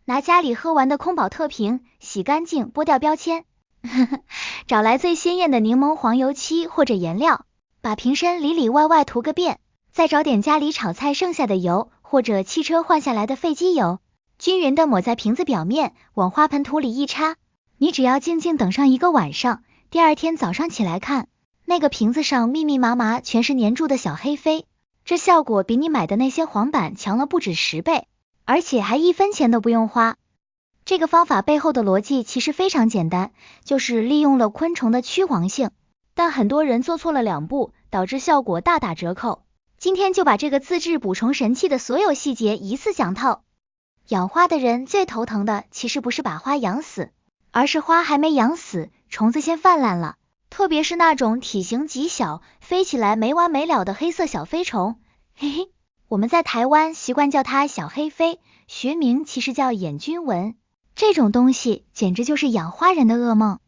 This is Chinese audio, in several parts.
拿家里喝完的空保特瓶，洗干净，剥掉标签，找来最鲜艳的柠檬黄油漆或者颜料，把瓶身里里外外涂个遍，再找点家里炒菜剩下的油，或者汽车换下来的废机油，均匀的抹在瓶子表面，往花盆土里一插。你只要静静等上1个晚上，第二天早上起来看，那个瓶子上密密麻麻全是粘住的小黑飞，这效果比你买的那些黄板强了不止10倍，而且还1分钱都不用花。这个方法背后的逻辑其实非常简单，就是利用了昆虫的趋黄性，但很多人做错了2步，导致效果大打折扣。今天就把这个自制捕虫神器的所有细节一次讲透。养花的人最头疼的其实不是把花养死，而是花还没养死，虫子先泛滥了，特别是那种体型极小，飞起来没完没了的黑色小飞虫，嘿嘿，我们在台湾习惯叫它小黑飞，学名其实叫眼菌蚊。这种东西简直就是养花人的噩梦。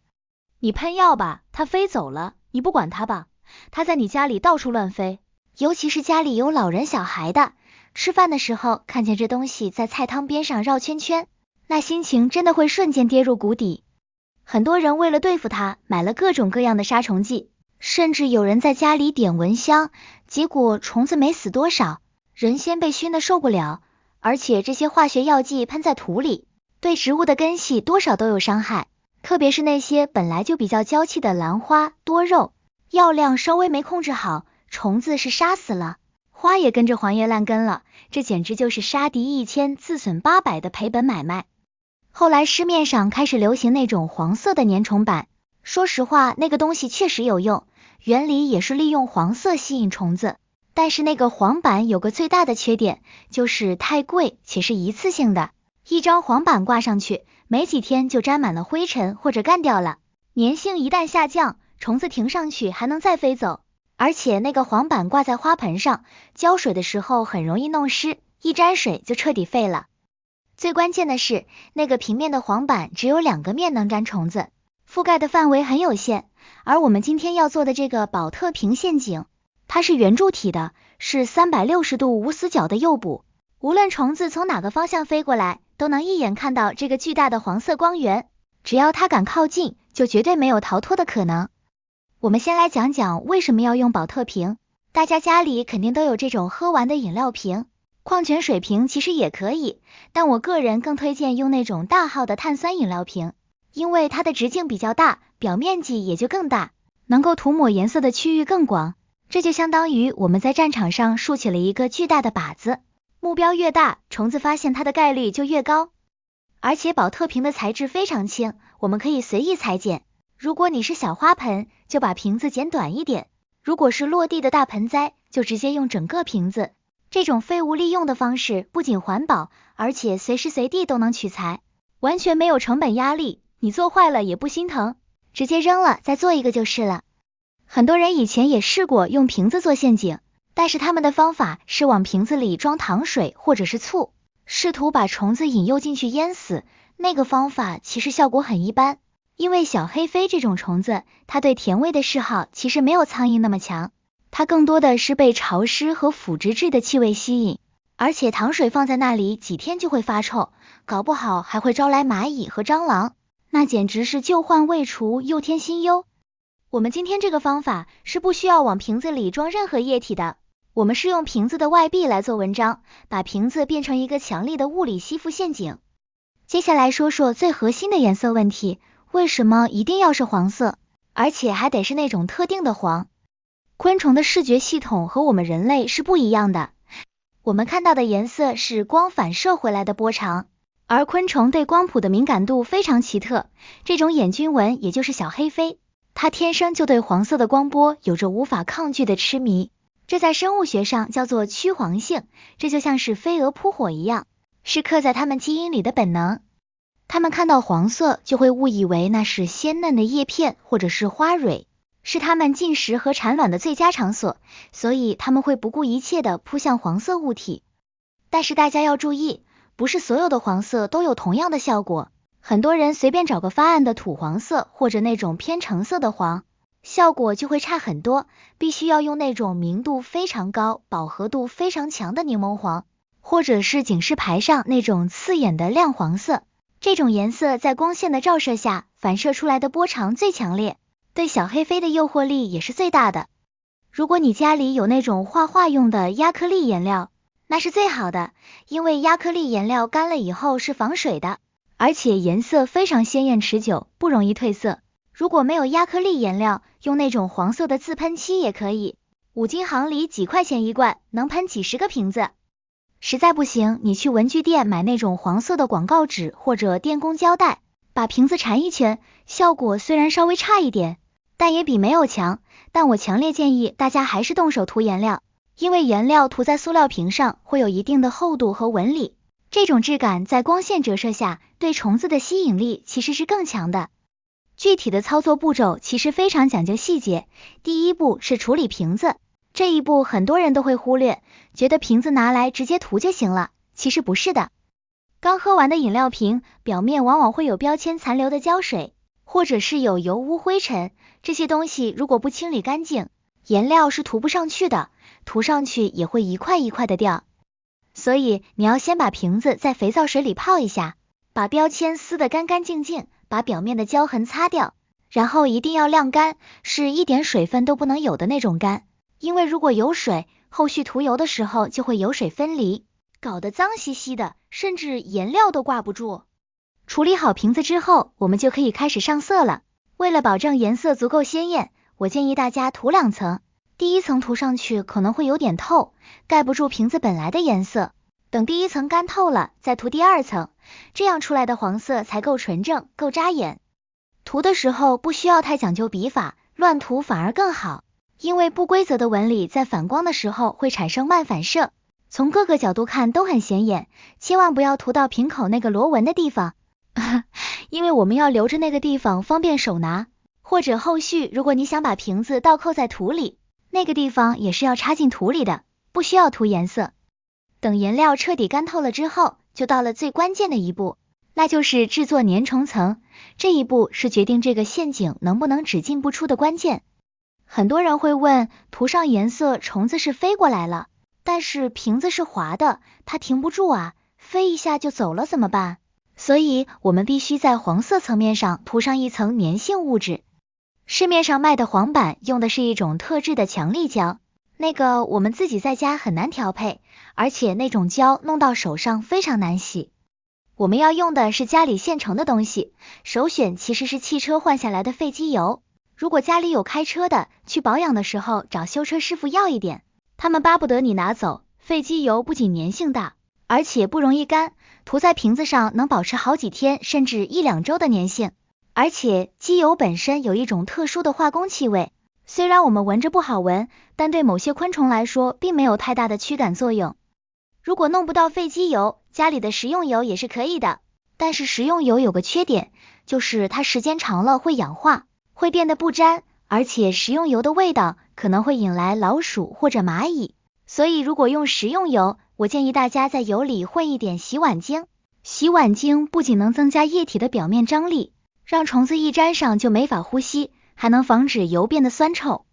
你喷药吧，它飞走了，你不管它吧，它在你家里到处乱飞。尤其是家里有老人小孩的，吃饭的时候看见这东西在菜汤边上绕圈圈，那心情真的会瞬间跌入谷底。很多人为了对付它，买了各种各样的杀虫剂，甚至有人在家里点蚊香，结果虫子没死多少，人先被熏得受不了。而且这些化学药剂喷在土里，对植物的根系多少都有伤害，特别是那些本来就比较娇气的兰花、多肉，药量稍微没控制好，虫子是杀死了，花也跟着黄叶烂根了，这简直就是杀敌1000自损800的赔本买卖。后来市面上开始流行那种黄色的粘虫板，说实话那个东西确实有用，原理也是利用黄色吸引虫子，但是那个黄板有个最大的缺点，就是太贵且是一次性的，一张黄板挂上去，没几天就沾满了灰尘或者干掉了，粘性一旦下降，虫子停上去还能再飞走。而且那个黄板挂在花盆上，浇水的时候很容易弄湿，一沾水就彻底废了。最关键的是，那个平面的黄板只有2个面能粘虫子，覆盖的范围很有限。而我们今天要做的这个保特瓶陷阱，它是圆柱体的，是360度无死角的诱捕，无论虫子从哪个方向飞过来，都能一眼看到这个巨大的黄色光源，只要它敢靠近，就绝对没有逃脱的可能。我们先来讲讲为什么要用保特瓶。大家家里肯定都有这种喝完的饮料瓶，矿泉水瓶其实也可以，但我个人更推荐用那种大号的碳酸饮料瓶，因为它的直径比较大，表面积也就更大，能够涂抹颜色的区域更广。这就相当于我们在战场上竖起了一个巨大的靶子，目标越大，虫子发现它的概率就越高。而且保特瓶的材质非常轻，我们可以随意裁剪。如果你是小花盆，就把瓶子剪短一点，如果是落地的大盆栽，就直接用整个瓶子。这种废物利用的方式不仅环保，而且随时随地都能取材，完全没有成本压力，你做坏了也不心疼，直接扔了再做一个就是了。很多人以前也试过用瓶子做陷阱，但是他们的方法是往瓶子里装糖水或者是醋，试图把虫子引诱进去淹死，那个方法其实效果很一般。因为小黑飞这种虫子，它对甜味的嗜好其实没有苍蝇那么强，它更多的是被潮湿和腐殖质的气味吸引，而且糖水放在那里几天就会发臭，搞不好还会招来蚂蚁和蟑螂，那简直是旧患未除，又添新忧。我们今天这个方法是不需要往瓶子里装任何液体的，我们是用瓶子的外壁来做文章，把瓶子变成一个强力的物理吸附陷阱。接下来说说最核心的颜色问题，为什么一定要是黄色，而且还得是那种特定的黄？昆虫的视觉系统和我们人类是不一样的，我们看到的颜色是光反射回来的波长，而昆虫对光谱的敏感度非常奇特，这种眼菌蚊也就是小黑飞，它天生就对黄色的光波有着无法抗拒的痴迷，这在生物学上叫做趋黄性，这就像是飞蛾扑火一样，是刻在它们基因里的本能。它们看到黄色就会误以为那是鲜嫩的叶片或者是花蕊，是它们进食和产卵的最佳场所，所以它们会不顾一切地扑向黄色物体。但是大家要注意，不是所有的黄色都有同样的效果，很多人随便找个发暗的土黄色或者那种偏橙色的黄，效果就会差很多，必须要用那种明度非常高、饱和度非常强的柠檬黄，或者是警示牌上那种刺眼的亮黄色，这种颜色在光线的照射下反射出来的波长最强烈，对小黑飞的诱惑力也是最大的。如果你家里有那种画画用的亚克力颜料，那是最好的，因为亚克力颜料干了以后是防水的，而且颜色非常鲜艳持久，不容易褪色。如果没有亚克力颜料，用那种黄色的自喷漆也可以，5金行里几块钱一罐，能喷几10个瓶子。实在不行，你去文具店买那种黄色的广告纸或者电工胶带，把瓶子缠一圈，效果虽然稍微差一点，但也比没有强。但我强烈建议大家还是动手涂颜料，因为颜料涂在塑料瓶上会有一定的厚度和纹理，这种质感在光线折射下对虫子的吸引力其实是更强的。具体的操作步骤其实非常讲究细节，第一步是处理瓶子，这一步很多人都会忽略，觉得瓶子拿来直接涂就行了，其实不是的。刚喝完的饮料瓶表面往往会有标签残留的胶水，或者是有油污灰尘，这些东西如果不清理干净，颜料是涂不上去的，涂上去也会一块一块的掉。所以你要先把瓶子在肥皂水里泡一下，把标签撕得干干净净，把表面的胶痕擦掉，然后一定要晾干，是一点水分都不能有的那种干，因为如果有水，后续涂油的时候就会油水分离，搞得脏兮兮的，甚至颜料都挂不住。处理好瓶子之后，我们就可以开始上色了。为了保证颜色足够鲜艳，我建议大家涂2层，第一层涂上去可能会有点透，盖不住瓶子本来的颜色，等第一层干透了再涂第2层，这样出来的黄色才够纯正，够扎眼。涂的时候不需要太讲究笔法，乱涂反而更好，因为不规则的纹理在反光的时候会产生漫反射，从各个角度看都很显眼，千万不要涂到瓶口那个螺纹的地方因为我们要留着那个地方方便手拿，或者后续如果你想把瓶子倒扣在土里，那个地方也是要插进土里的，不需要涂颜色。等颜料彻底干透了之后，就到了最关键的一步，那就是制作粘虫层，这一步是决定这个陷阱能不能只进不出的关键。很多人会问，涂上颜色虫子是飞过来了，但是瓶子是滑的，它停不住啊，飞一下就走了怎么办？所以我们必须在黄色层面上涂上一层粘性物质。市面上卖的黄板用的是一种特制的强力胶，那个我们自己在家很难调配，而且那种胶弄到手上非常难洗。我们要用的是家里现成的东西，首选其实是汽车换下来的废机油。如果家里有开车的，去保养的时候找修车师傅要一点，他们巴不得你拿走。废机油不仅粘性大，而且不容易干，涂在瓶子上能保持好几天甚至1-2周的粘性。而且机油本身有一种特殊的化工气味，虽然我们闻着不好闻，但对某些昆虫来说并没有太大的驱赶作用。如果弄不到废机油，家里的食用油也是可以的，但是食用油有个缺点，就是它时间长了会氧化，会变得不粘，而且食用油的味道可能会引来老鼠或者蚂蚁，所以如果用食用油，我建议大家在油里混一点洗碗精。洗碗精不仅能增加液体的表面张力，让虫子一沾上就没法呼吸，还能防止油变得酸臭。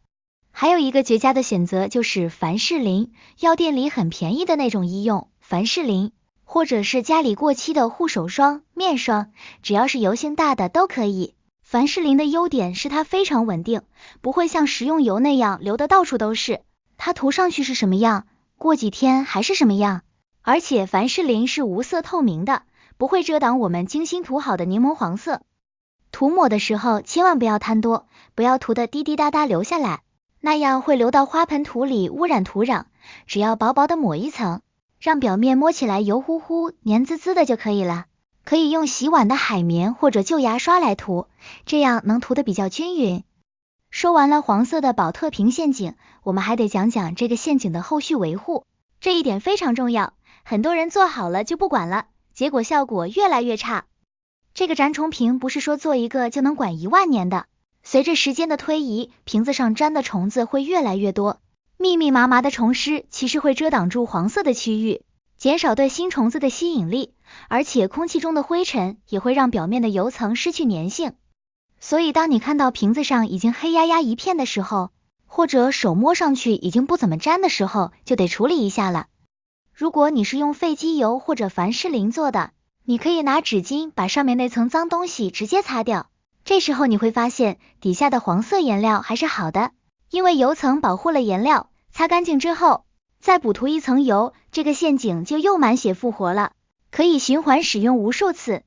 还有一个绝佳的选择就是凡士林，药店里很便宜的那种医用凡士林，或者是家里过期的护手霜、面霜，只要是油性大的都可以。凡士林的优点是它非常稳定，不会像食用油那样流得到处都是，它涂上去是什么样，过几天还是什么样。而且凡士林是无色透明的，不会遮挡我们精心涂好的柠檬黄色。涂抹的时候千万不要贪多，不要涂得滴滴答答流下来，那样会流到花盆土里污染土壤，只要薄薄的抹一层，让表面摸起来油乎乎、黏滋滋的就可以了。可以用洗碗的海绵或者旧牙刷来涂，这样能涂得比较均匀。说完了黄色的宝特瓶陷阱，我们还得讲讲这个陷阱的后续维护，这一点非常重要，很多人做好了就不管了，结果效果越来越差。这个粘虫瓶不是说做一个就能管1万年的，随着时间的推移，瓶子上粘的虫子会越来越多，密密麻麻的虫虱其实会遮挡住黄色的区域，减少对新虫子的吸引力，而且空气中的灰尘也会让表面的油层失去粘性。所以当你看到瓶子上已经黑压压一片的时候，或者手摸上去已经不怎么粘的时候，就得处理一下了。如果你是用废机油或者凡士林做的，你可以拿纸巾把上面那层脏东西直接擦掉，这时候你会发现底下的黄色颜料还是好的，因为油层保护了颜料，擦干净之后再补涂一层油，这个陷阱就又满血复活了，可以循环使用无数次。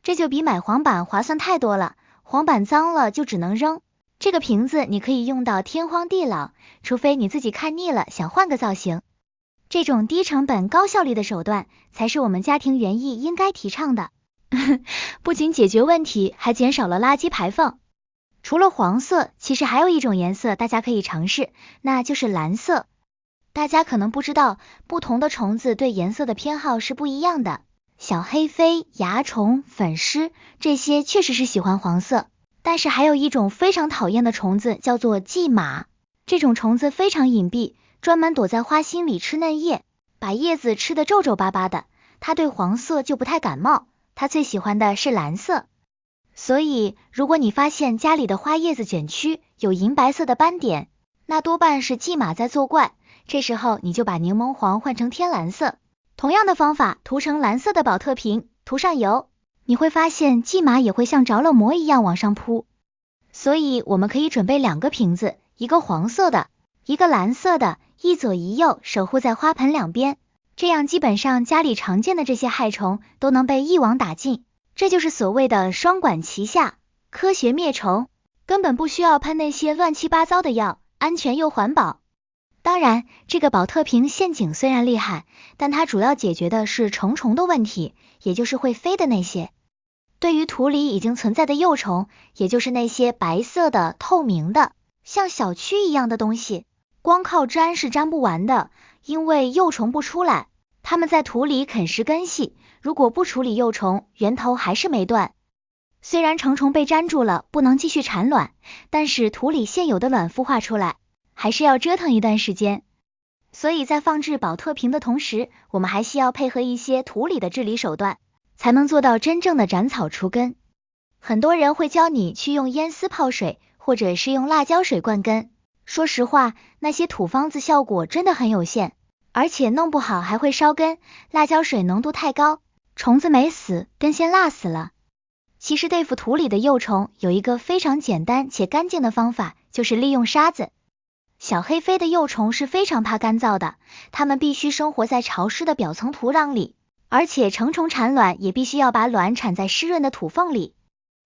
这就比买黄板划算太多了，黄板脏了就只能扔，这个瓶子你可以用到天荒地老，除非你自己看腻了想换个造型。这种低成本高效率的手段才是我们家庭园艺应该提倡的不仅解决问题，还减少了垃圾排放。除了黄色，其实还有一种颜色大家可以尝试，那就是蓝色。大家可能不知道，不同的虫子对颜色的偏好是不一样的，小黑飞、蚜虫、粉虱这些确实是喜欢黄色，但是还有一种非常讨厌的虫子叫做蓟马，这种虫子非常隐蔽，专门躲在花心里吃嫩叶，把叶子吃得皱皱巴巴的，它对黄色就不太感冒，它最喜欢的是蓝色。所以如果你发现家里的花叶子卷曲，有银白色的斑点，那多半是蓟马在作怪，这时候你就把柠檬黄换成天蓝色，同样的方法涂成蓝色的保特瓶，涂上油，你会发现蓟马也会像着了魔一样往上扑。所以我们可以准备2个瓶子，一个黄色的，一个蓝色的，一左一右守护在花盆两边，这样基本上家里常见的这些害虫都能被一网打尽，这就是所谓的双管齐下，科学灭虫，根本不需要喷那些乱七八糟的药，安全又环保。当然，这个保特瓶陷阱虽然厉害，但它主要解决的是成虫的问题，也就是会飞的那些。对于土里已经存在的幼虫，也就是那些白色的、透明的，像小蛆一样的东西，光靠粘是粘不完的，因为幼虫不出来，它们在土里啃食根系，如果不处理幼虫，源头还是没断。虽然成虫被粘住了，不能继续产卵，但是土里现有的卵孵化出来，还是要折腾一段时间。所以在放置保特瓶的同时，我们还需要配合一些土里的治理手段，才能做到真正的斩草除根。很多人会教你去用烟丝泡水，或者是用辣椒水灌根。说实话，那些土方子效果真的很有限，而且弄不好还会烧根，辣椒水浓度太高，虫子没死，根先辣死了。其实对付土里的幼虫有一个非常简单且干净的方法，就是利用沙子。小黑飞的幼虫是非常怕干燥的，它们必须生活在潮湿的表层土壤里，而且成虫产卵也必须要把卵产在湿润的土缝里。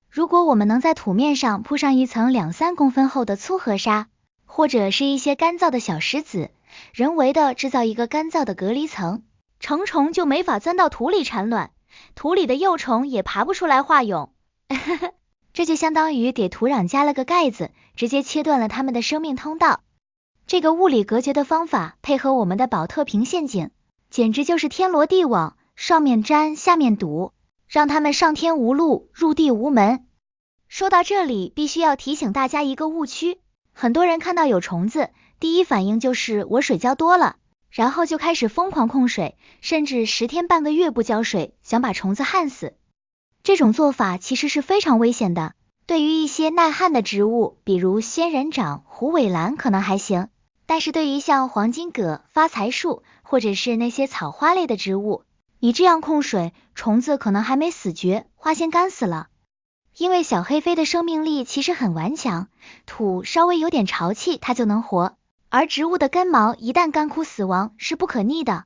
如果我们能在土面上铺上一层2-3公分厚的粗河沙，或者是一些干燥的小石子，人为的制造一个干燥的隔离层，成虫就没法钻到土里产卵，土里的幼虫也爬不出来化蛹这就相当于给土壤加了个盖子，直接切断了它们的生命通道。这个物理隔绝的方法配合我们的保特瓶陷阱，简直就是天罗地网，上面粘下面堵，让它们上天无路入地无门。说到这里，必须要提醒大家一个误区，很多人看到有虫子，第一反应就是我水浇多了，然后就开始疯狂控水，甚至10天半个月不浇水，想把虫子旱死。这种做法其实是非常危险的，对于一些耐旱的植物，比如仙人掌、虎尾兰可能还行，但是对于像黄金葛、发财树或者是那些草花类的植物，你这样控水，虫子可能还没死绝，花先干死了。因为小黑飞的生命力其实很顽强，土稍微有点潮气它就能活，而植物的根毛一旦干枯死亡是不可逆的。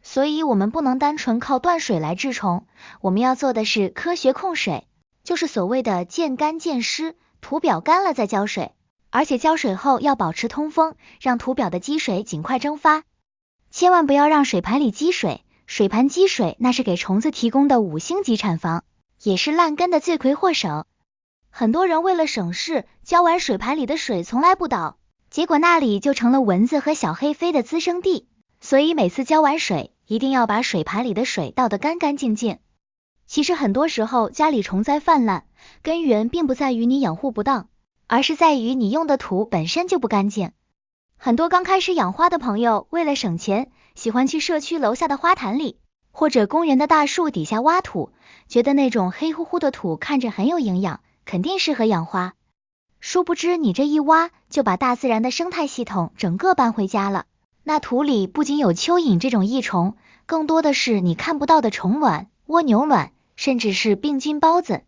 所以我们不能单纯靠断水来治虫，我们要做的是科学控水，就是所谓的见干见湿，土表干了再浇水，而且浇水后要保持通风，让土表的积水尽快蒸发。千万不要让水盘里积水，水盘积水那是给虫子提供的5星级产房，也是烂根的罪魁祸首。很多人为了省事，浇完水盘里的水从来不倒，结果那里就成了蚊子和小黑飞的滋生地。所以每次浇完水，一定要把水盘里的水倒得干干净净。其实很多时候家里虫灾泛滥，根源并不在于你养护不当，而是在于你用的土本身就不干净。很多刚开始养花的朋友为了省钱，喜欢去社区楼下的花坛里，或者公园的大树底下挖土，觉得那种黑乎乎的土看着很有营养，肯定适合养花。殊不知你这一挖，就把大自然的生态系统整个搬回家了。那土里不仅有蚯蚓这种益虫，更多的是你看不到的虫卵、蜗牛卵，甚至是病菌孢子。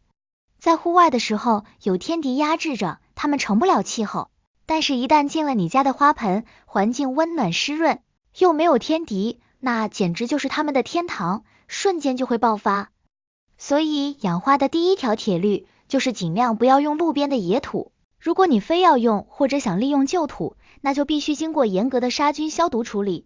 在户外的时候，有天敌压制着，它们成不了气候。但是，一旦进了你家的花盆，环境温暖湿润，又没有天敌，那简直就是它们的天堂，瞬间就会爆发。所以，养花的第一条铁律就是尽量不要用路边的野土。如果你非要用或者想利用旧土，那就必须经过严格的杀菌消毒处理。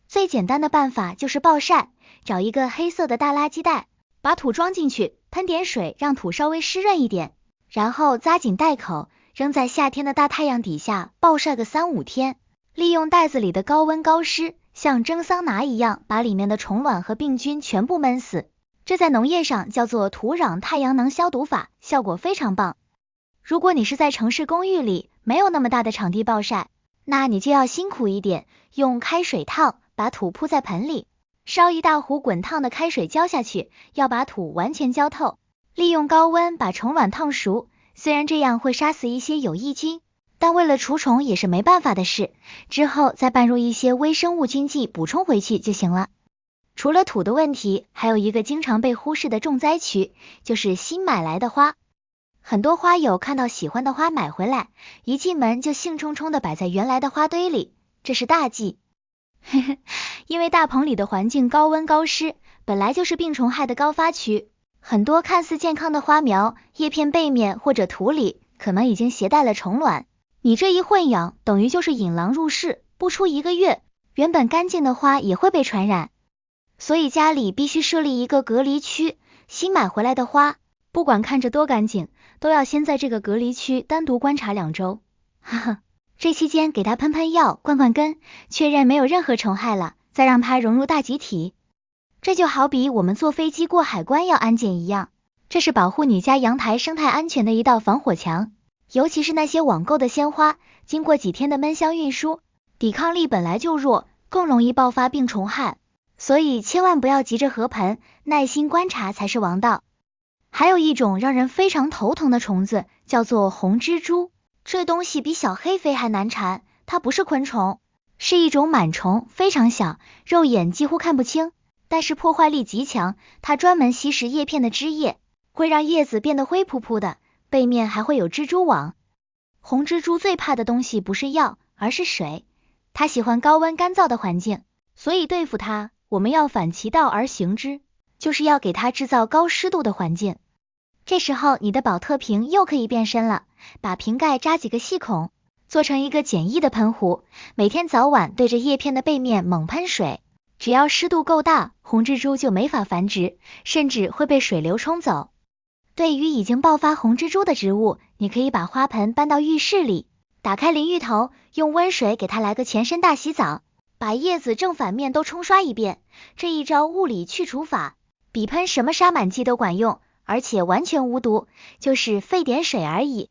最简单的办法就是暴晒，找一个黑色的大垃圾袋，把土装进去，喷点水，让土稍微湿润一点，然后扎紧袋口，扔在夏天的大太阳底下暴晒个3-5天，利用袋子里的高温高湿，像蒸桑拿一样，把里面的虫卵和病菌全部闷死。这在农业上叫做土壤太阳能消毒法，效果非常棒。如果你是在城市公寓里，没有那么大的场地暴晒，那你就要辛苦一点，用开水烫，把土铺在盆里，烧一大壶滚烫的开水浇下去，要把土完全浇透，利用高温把虫卵烫熟。虽然这样会杀死一些有益菌，但为了除虫也是没办法的事，之后再拌入一些微生物菌剂补充回去就行了。除了土的问题，还有一个经常被忽视的重灾区，就是新买来的花。很多花友看到喜欢的花买回来，一进门就兴冲冲的摆在原来的花堆里，这是大忌。因为大棚里的环境高温高湿，本来就是病虫害的高发区，很多看似健康的花苗，叶片背面或者土里可能已经携带了虫卵，你这一混养，等于就是引狼入室，不出1个月，原本干净的花也会被传染。所以家里必须设立一个隔离区，新买回来的花，不管看着多干净，都要先在这个隔离区单独观察2周。哈哈，这期间给它喷喷药，灌灌根，确认没有任何虫害了，再让它融入大集体。这就好比我们坐飞机过海关要安检一样，这是保护你家阳台生态安全的一道防火墙。尤其是那些网购的鲜花，经过几天的闷香运输，抵抗力本来就弱，更容易爆发病虫害。所以千万不要急着合盆，耐心观察才是王道。还有一种让人非常头疼的虫子，叫做红蜘蛛。这东西比小黑飞还难缠，它不是昆虫，是一种螨虫，非常小，肉眼几乎看不清，但是破坏力极强。它专门吸食叶片的汁液，会让叶子变得灰扑扑的，背面还会有蜘蛛网。红蜘蛛最怕的东西不是药，而是水。它喜欢高温干燥的环境，所以对付它，我们要反其道而行之，就是要给它制造高湿度的环境。这时候你的宝特瓶又可以变身了，把瓶盖扎几个细孔，做成一个简易的喷壶，每天早晚对着叶片的背面猛喷水，只要湿度够大，红蜘蛛就没法繁殖，甚至会被水流冲走。对于已经爆发红蜘蛛的植物，你可以把花盆搬到浴室里，打开淋浴头，用温水给它来个全身大洗澡，把叶子正反面都冲刷一遍。这一招物理去除法比喷什么杀螨剂都管用，而且完全无毒，就是费点水而已。